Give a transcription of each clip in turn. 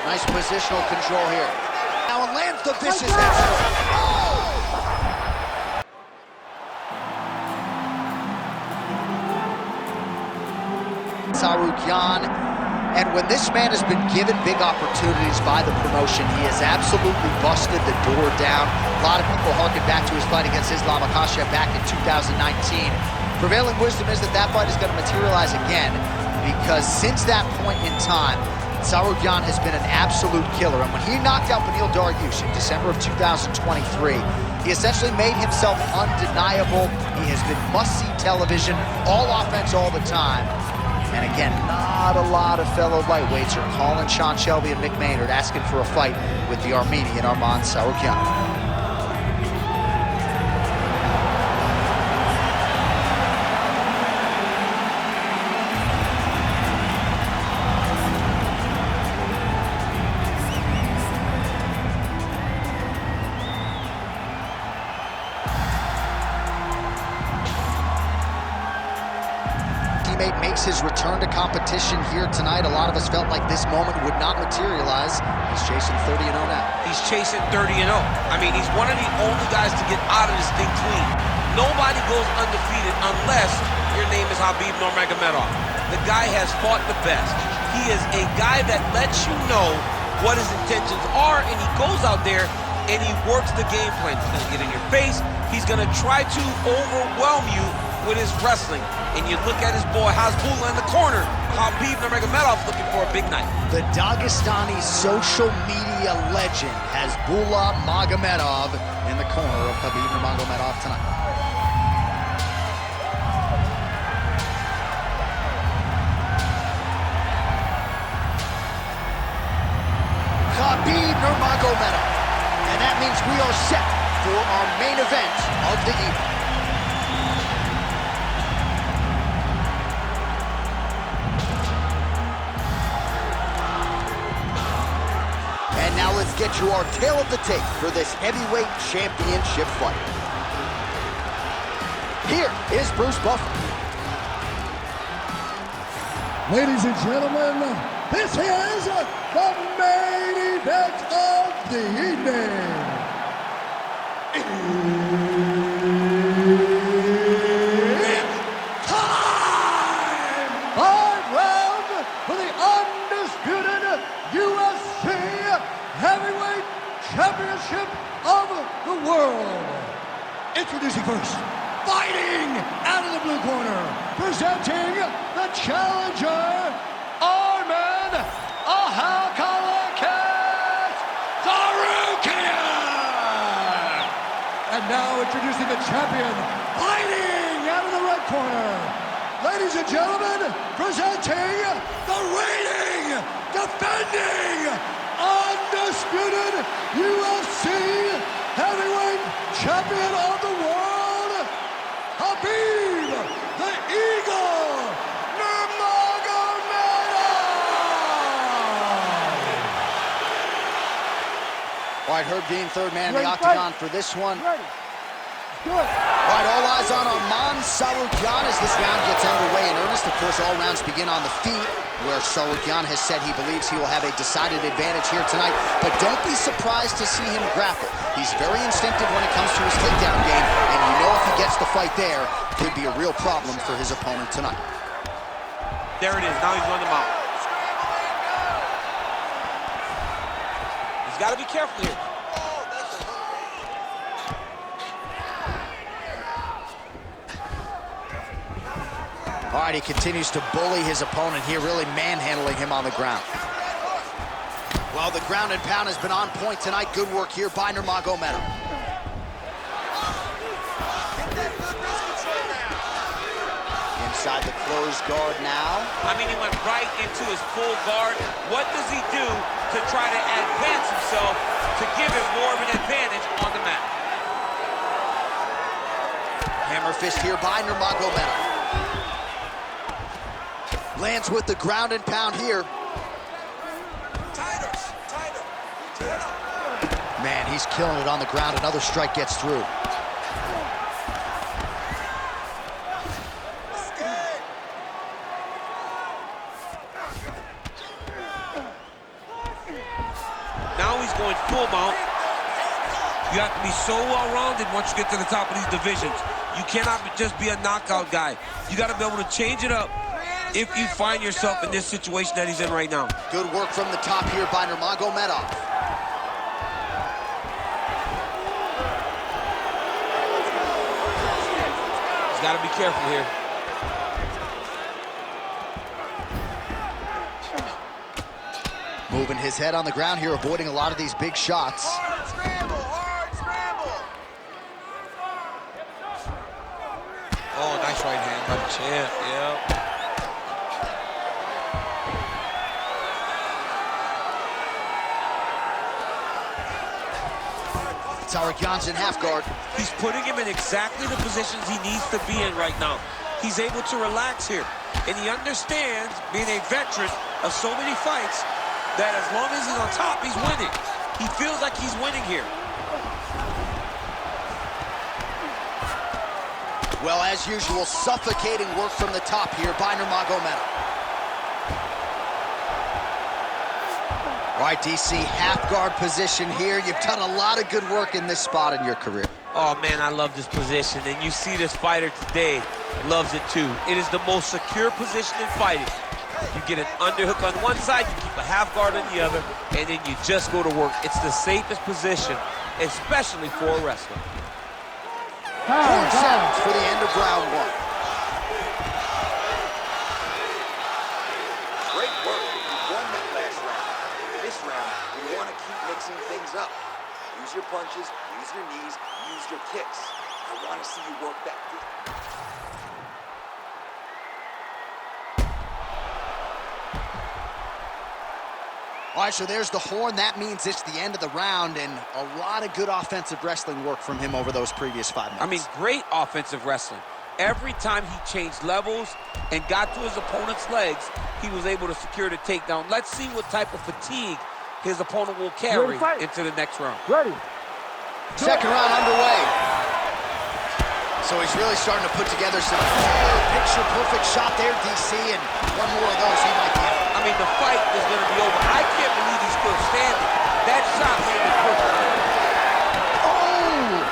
Nice positional control here. Now lands the vicious head. Tsarukyan, and when this man has been given big opportunities by the promotion, he has absolutely busted the door down. A lot of people harken back to his fight against Islam Makhachev back in 2019. Prevailing wisdom is that that fight is going to materialize again, because since that point in time, Tsarukyan has been an absolute killer. And when he knocked out Beneil Dariush in December of 2023, he essentially made himself undeniable. He has been must-see television, all offense all the time. And again, not a lot of fellow lightweights are calling Sean Shelby and Mick Maynard asking for a fight with the Armenian Arman Tsarukyan. Makes his return to competition here tonight. A lot of us felt like this moment would not materialize. He's chasing 30-0 now. He's chasing 30-0. I mean, he's one of the only guys to get out of this thing clean. Nobody goes undefeated unless your name is Khabib Nurmagomedov. The guy has fought the best. He is a guy that lets you know what his intentions are, and he goes out there and he works the game plan. He's going to get in your face. He's going to try to overwhelm you with his wrestling. And you look at his boy Hasbulla in the corner. Khabib Nurmagomedov looking for a big night. The Dagestani social media legend Hasbulla Magomedov in the corner of Khabib Nurmagomedov tonight. Khabib Nurmagomedov. And that means we are set for our main event of the evening. And now let's get you our tale of the tape for this heavyweight championship fight. Here is Bruce Buffer. Ladies and gentlemen, this is the main event of the evening. It's time! 5 rounds for the undisputed UFC Heavyweight Championship of the world. Introducing first, fighting out of the blue corner, presenting the challenger, Arman Tsarukyan. And now introducing the champion, fighting out of the red corner. Ladies and gentlemen, presenting the reigning, defending, undisputed UFC Heavyweight Champion of the world, Khabib the Eagle Nurmagomedov! All right, Herb Dean, third man in the Octagon for this one. Good. All right, all eyes on Arman Tsarukyan as this round gets underway in earnest. Of course, all rounds begin on the feet, where Tsarukyan has said he believes he will have a decided advantage here tonight. But don't be surprised to see him grapple. He's very instinctive when it comes to his takedown game, and you know if he gets the fight there, it could be a real problem for his opponent tonight. There it is. Now he's on the mount. He's got to be careful here. All right, he continues to bully his opponent here, really manhandling him on the ground. Well, the ground and pound has been on point tonight. Good work here by Nurmagomedov. Inside the closed guard now. I mean, he went right into his full guard. What does he do to try to advance himself to give him more of an advantage on the mat? Hammer fist here by Nurmagomedov. Lands with the ground and pound here. Man, he's killing it on the ground. Another strike gets through. Now he's going full mount. You have to be so well-rounded once you get to the top of these divisions. You cannot just be a knockout guy. You got to be able to change it up if you find yourself in this situation that he's in right now. Good work from the top here by Nurmagomedov. He's got to be careful here. Moving his head on the ground here, avoiding a lot of these big shots. Hard scramble, hard scramble. Oh, nice right hand by the champ, yeah. Tsarukyan's in half guard. He's putting him in exactly the positions he needs to be in right now. He's able to relax here. And he understands, being a veteran of so many fights, that as long as he's on top, he's winning. He feels like he's winning here. Well, as usual, suffocating work from the top here by Nurmagomedov. All right, DC, half guard position here. You've done a lot of good work in this spot in your career. Oh, man, I love this position. And you see this fighter today loves it, too. It is the most secure position in fighting. You get an underhook on one side, you keep a half guard on the other, and then you just go to work. It's the safest position, especially for a wrestler. Horn sounds for the end of round one. Great work. You won that last round. This round, you want to keep mixing things up. Use your punches, use your knees, use your kicks. I want to see you work that deep. All right, so there's the horn. That means it's the end of the round, and a lot of good offensive wrestling work from him over those previous 5 minutes. I mean, great offensive wrestling. Every time he changed levels and got to his opponent's legs, he was able to secure the takedown. Let's see what type of fatigue his opponent will carry into the next round. Ready. Second round underway. So he's really starting to put together some picture-perfect shot there, DC, and one more of those he might get. I mean, the fight is going to be over. I can't believe he's still standing. That shot landed perfect. Oh!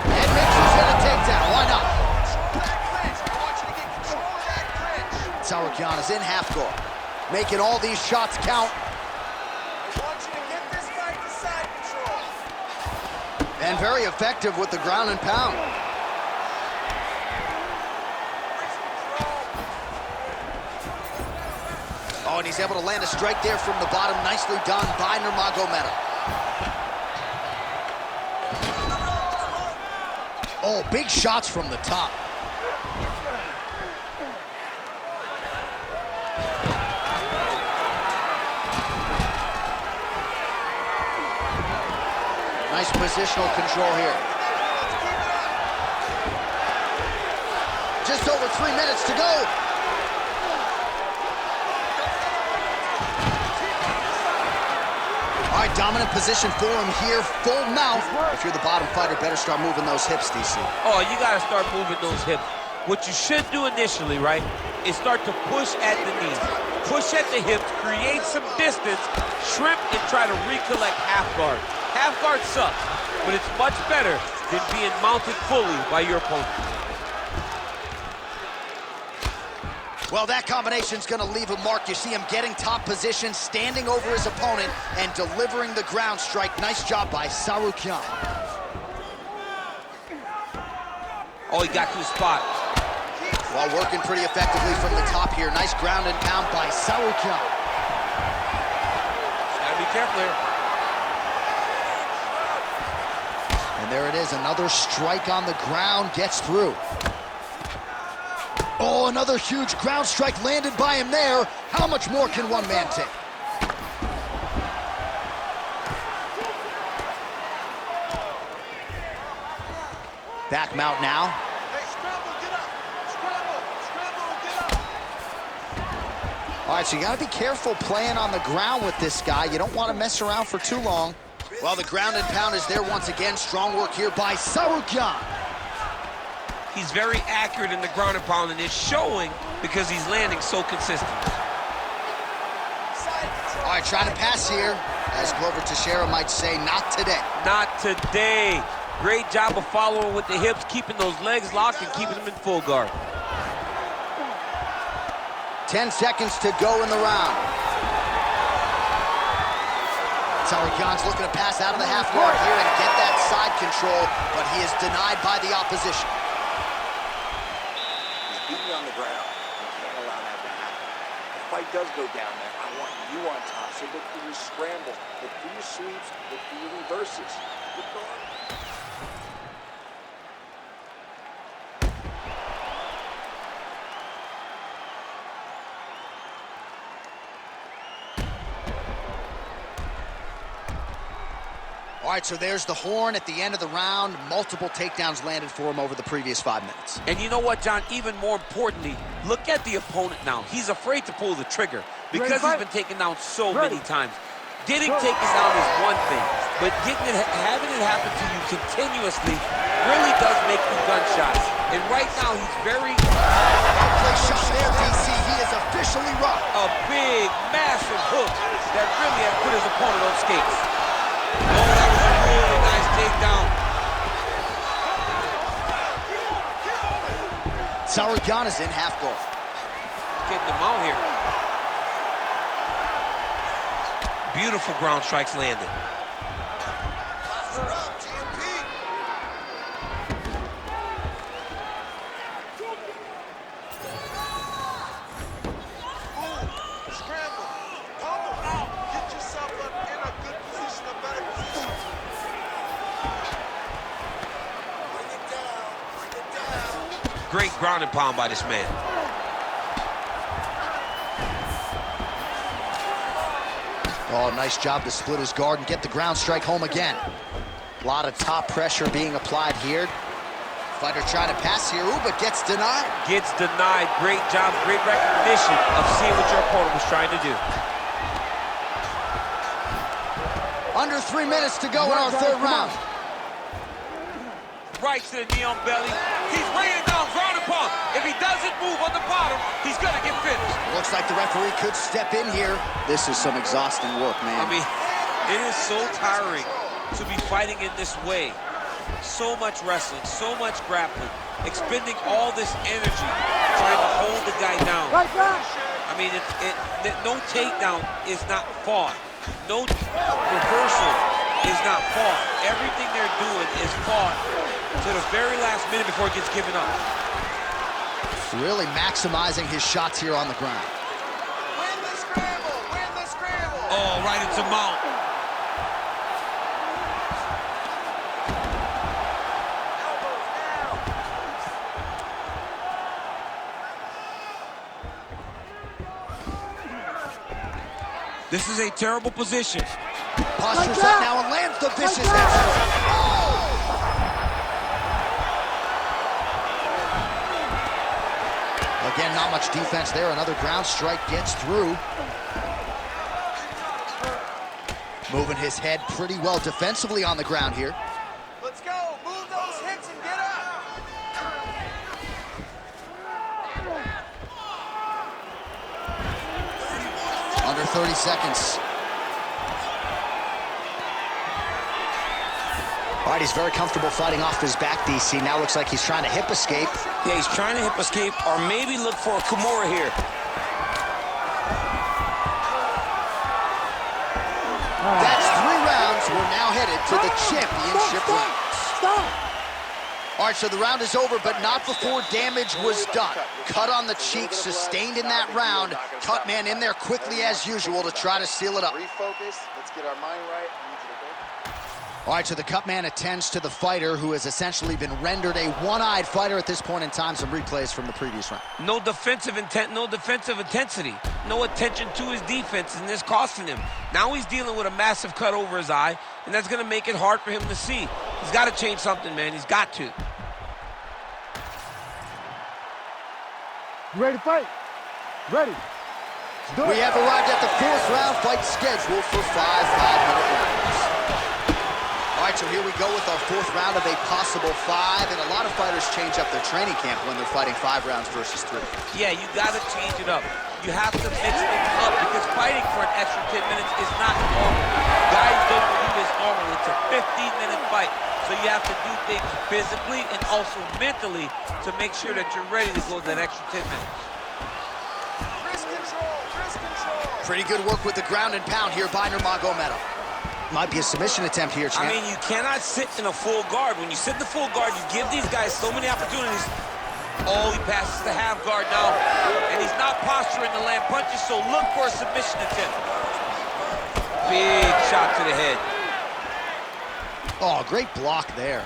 And mixes in a takedown. Why not? Control that clinch. I want you to get control of that clinch. Tsarukyan is in half guard, making all these shots count. I want you to get this fight to side control. And very effective with the ground and pound. Oh, and he's able to land a strike there from the bottom. Nicely done by Nurmagomedov. Oh, big shots from the top. Nice positional control here. Just over 3 minutes to go. All right, dominant position for him here, full mouth. If you're the bottom fighter, better start moving those hips, DC. Oh, you got to start moving those hips. What you should do initially, right, is start to push at the knees. Push at the hips, create some distance, shrimp, and try to recollect half guard. Half guard sucks, but it's much better than being mounted fully by your opponent. Well, that combination's gonna leave a mark. You see him getting top position, standing over his opponent, and delivering the ground strike. Nice job by Tsarukyan. Oh, he got to the spot. While working pretty effectively from the top here. Nice ground and pound by Tsarukyan. Gotta be careful here. And there it is, another strike on the ground, gets through. Oh, another huge ground strike landed by him there. How much more can one man take? Back mount now. Hey, scramble, get up. Scramble, get up. All right, so you gotta be careful playing on the ground with this guy. You don't want to mess around for too long. Well, the ground and pound is there once again. Strong work here by Tsarukyan. He's very accurate in the ground and pound, and it's showing because he's landing so consistent. Side control. All right, trying to pass here. As Glover Teixeira might say, not today. Not today. Great job of following with the hips, keeping those legs locked and keeping them in full guard. 10 seconds to go in the round. Tsarukyan's looking to pass out of the half guard here and get that side control, but he is denied by the opposition. He's beating you on the ground. You can't allow that to happen. If the fight does go down there, I want you on top. So look for your scrambles, look for your sweeps, look for your reverses. Good guard. All right, so there's the horn at the end of the round. Multiple takedowns landed for him over the previous 5 minutes. And you know what, John? Even more importantly, look at the opponent now. He's afraid to pull the trigger because he's been taken down so many times. Getting taken down is one thing, but having it happen to you continuously really does make you gunshots. And right now, he's very... Play shot there, DC. He is officially rocked. A big, massive hook that really has put his opponent on skates. Oh, that was a really nice takedown. Tsarukyan is in half guard. Getting them out here. Beautiful ground strikes landed. Great ground and pound by this man. Oh, nice job to split his guard and get the ground strike home again. A lot of top pressure being applied here. Fighter trying to pass here, ooh, but gets denied. Gets denied. Great job, great recognition of seeing what your opponent was trying to do. Under 3 minutes to go in our third round. Right to the knee on belly. He's raining down, ground and pound. If he doesn't move on the bottom, he's gonna get finished. Looks like the referee could step in here. This is some exhausting work, man. I mean, it is so tiring to be fighting in this way. So much wrestling, so much grappling, expending all this energy trying to hold the guy down. I mean, no takedown is not fought. No reversal is not fought. Everything they're doing is fought to the very last minute before it gets given up. Really maximizing his shots here on the ground. Win the scramble! Win the scramble! Oh, right into mount. This is a terrible position. Postures up now and lands the vicious headshot. Again, not much defense there. Another ground strike gets through. Moving his head pretty well defensively on the ground here. Let's go! Move those hips and get up! Under 30 seconds. All right, he's very comfortable fighting off his back, DC. Now looks like he's trying to hip escape. Yeah, he's trying to hip escape or maybe look for a Kimura here. That's 3 rounds. We're now headed to the championship rounds. Stop! All right, so the round is over, but not before damage was done. Cut on the cheek, sustained in that round. Cut man in there quickly as usual to try to seal it up. Refocus. Let's get our mind right. All right, so the cut man attends to the fighter who has essentially been rendered a one-eyed fighter at this point in time. Some replays from the previous round. No defensive intent, no defensive intensity. No attention to his defense, and this costing him. Now he's dealing with a massive cut over his eye, and that's gonna make it hard for him to see. He's gotta change something, man, he's got to. You ready to fight? Ready. We have arrived at the 4th round fight scheduled for 5 5-minute rounds. All right, so here we go with our 4th round of a possible 5, and a lot of fighters change up their training camp when they're fighting 5 rounds versus 3. Yeah, you gotta change it up. You have to mix things up because fighting for an extra 10 minutes is not normal. Guys don't do this normally. It's a 15-minute fight. So you have to do things physically and also mentally to make sure that you're ready to go that extra 10 minutes. Wrist control, wrist control. Pretty good work with the ground and pound here by Nurmagomedov. Might be a submission attempt here, champ. I mean, you cannot sit in a full guard. When you sit in the full guard, you give these guys so many opportunities. Oh, he passes the half guard now, and he's not posturing to land punches, so look for a submission attempt. Big shot to the head. Oh, great block there.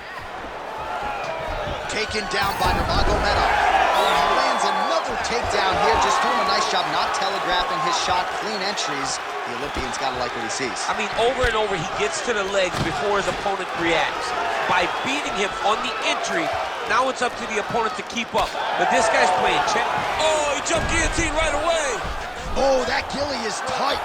Taken down by Nurmagomedov. Oh, he lands another takedown here, just doing a nice job not telegraphing his shot, clean entries. The Olympian's got to like what he sees. I mean, over and over, he gets to the legs before his opponent reacts. By beating him on the entry, now it's up to the opponent to keep up. But this guy's playing check. Oh, he jumped guillotine right away. Oh, that ghillie is tight.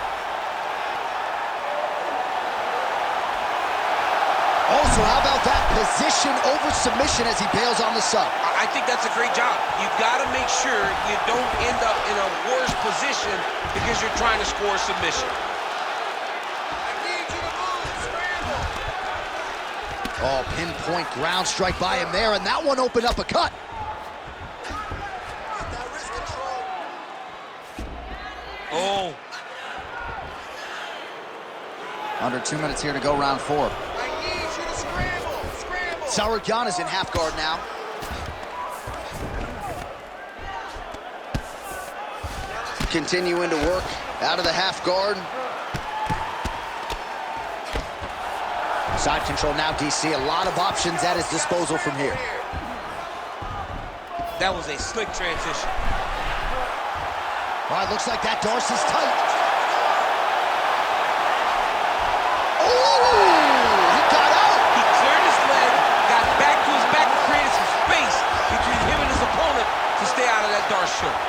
Also, how about that position over submission as he bails on the sub? I think that's a great job. You've got to make sure you don't end up in a worse position because you're trying to score a submission. Oh, pinpoint ground strike by him there, and that one opened up a cut. Oh. Under 2 minutes here to go, round 4. Tsarukyan is in half guard now. Continuing to work out of the half guard. Side control now, DC. A lot of options at his disposal from here. That was a slick transition. All right, looks like that Darcy's tight. Oh, he got out. He cleared his leg, got back to his back, and created some space between him and his opponent to stay out of that Darce choke.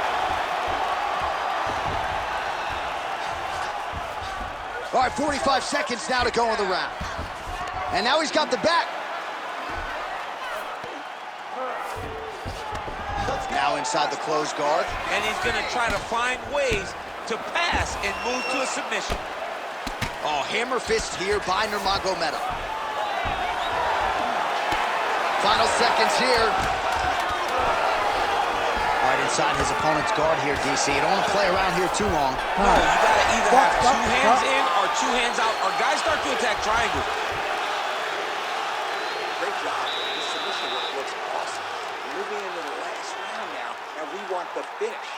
All right, 45 seconds now to go in the round. And now he's got the back. Now inside the closed guard. And he's going to try to find ways to pass and move to a submission. Oh, hammer fist here by Nurmagomedov. Final seconds here. Right inside his opponent's guard here, DC. You don't want to play around here too long. No, you got to either have two hands in or two hands out, or guys start to attack triangles. Great job. This submission work looks awesome. Moving into the last round now, and we want the finish.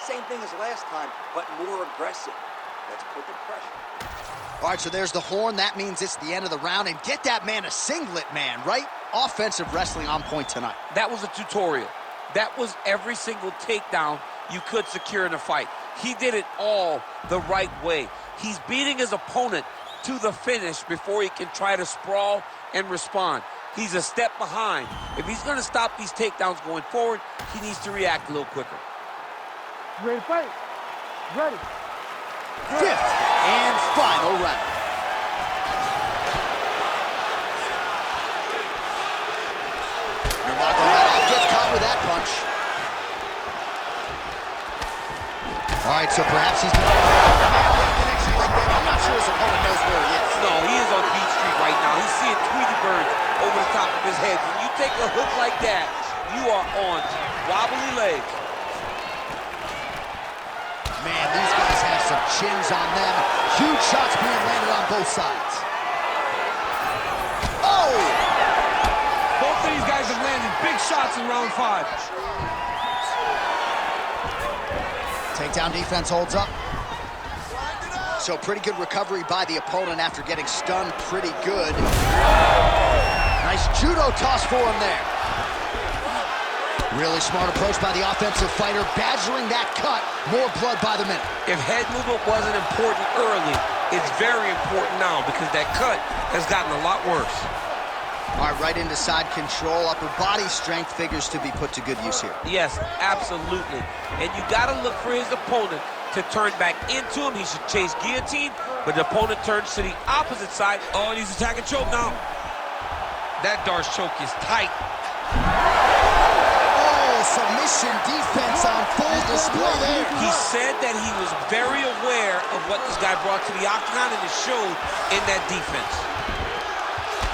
Same thing as last time, but more aggressive. Let's put the pressure. All right, so there's the horn. That means it's the end of the round. And get that man a singlet, man, right? Offensive wrestling on point tonight. That was a tutorial. That was every single takedown you could secure in a fight. He did it all the right way. He's beating his opponent to the finish before he can try to sprawl and respond. He's a step behind. If he's going to stop these takedowns going forward, he needs to react a little quicker. Ready to fight? Ready. Fifth and final round. Nurmagomedov gets caught with that punch. All right, so perhaps he's not connection like that. I'm not sure his opponent knows where he is. No, he is on Beat Street right now. He's seeing Tweety birds over the top of his head. When you take a hook like that, you are on wobbly legs. Man, these guys have some chins on them. Huge shots being landed on both sides. Oh! Both of these guys have landed big shots in round 5. Takedown defense holds up. So pretty good recovery by the opponent after getting stunned pretty good. Nice judo toss for him there. Really smart approach by the offensive fighter, badgering that cut. More blood by the minute. If head movement wasn't important early, it's very important now because that cut has gotten a lot worse. All right, right into side control. Upper body strength figures to be put to good use here. Yes, absolutely. And you got to look for his opponent to turn back into him. He should chase guillotine, but the opponent turns to the opposite side. Oh, and he's attacking choke now. That Darce choke is tight. Oh, submission defense on full display there. He said that he was very aware of what this guy brought to the Octagon, and it showed in that defense.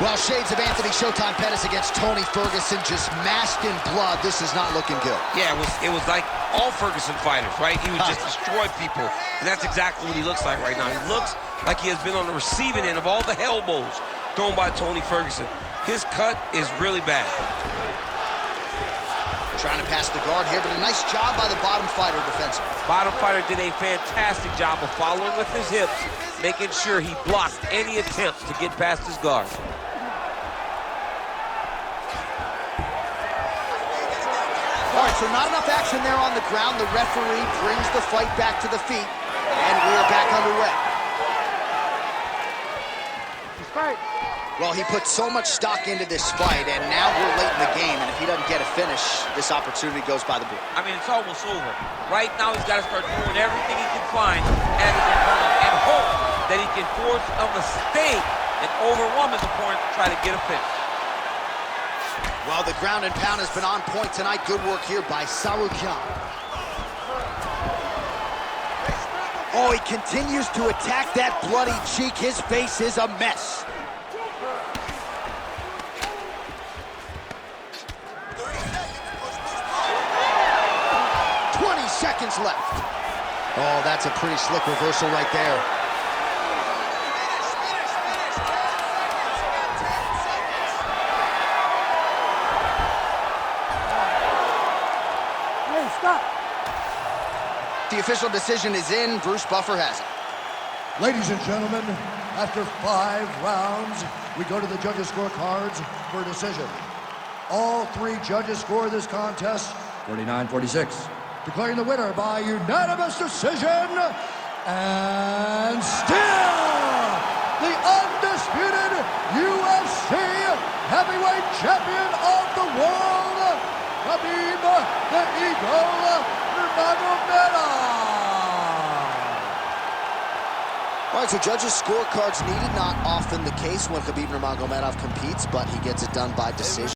Well, shades of Anthony Showtime Pettis against Tony Ferguson, just masked in blood. This is not looking good. Yeah, it was like all Ferguson fighters, right? He would just destroy people, and that's exactly what he looks like right now. He looks like he has been on the receiving end of all the elbows thrown by Tony Ferguson. His cut is really bad. Trying to pass the guard here, but a nice job by the bottom fighter defensively. Bottom fighter did a fantastic job of following with his hips, making sure he blocked any attempts to get past his guard. All right, so not enough action there on the ground. The referee brings the fight back to the feet, and we are back underway. Well, he put so much stock into this fight, and now we're late in the game, and if he doesn't get a finish, this opportunity goes by the board. I mean, it's almost over. Right now, he's got to start throwing everything he can find at his opponent and hope that he can force a mistake and overwhelm his opponent to try to get a finish. Well, the ground and pound has been on point tonight. Good work here by Tsarukyan. Oh, he continues to attack that bloody cheek. His face is a mess. Seconds left. Oh, that's a pretty slick reversal right there. Hey, stop. The official decision is in. Bruce Buffer has it. Ladies and gentlemen, after 5 rounds, we go to the judges' scorecards for a decision. All 3 judges score this contest 49-46. Declaring the winner by unanimous decision, and still the undisputed UFC heavyweight champion of the world, Khabib the Eagle Nurmagomedov. All right, so judges' scorecards needed. Not often the case when Khabib Nurmagomedov competes, but he gets it done by decision.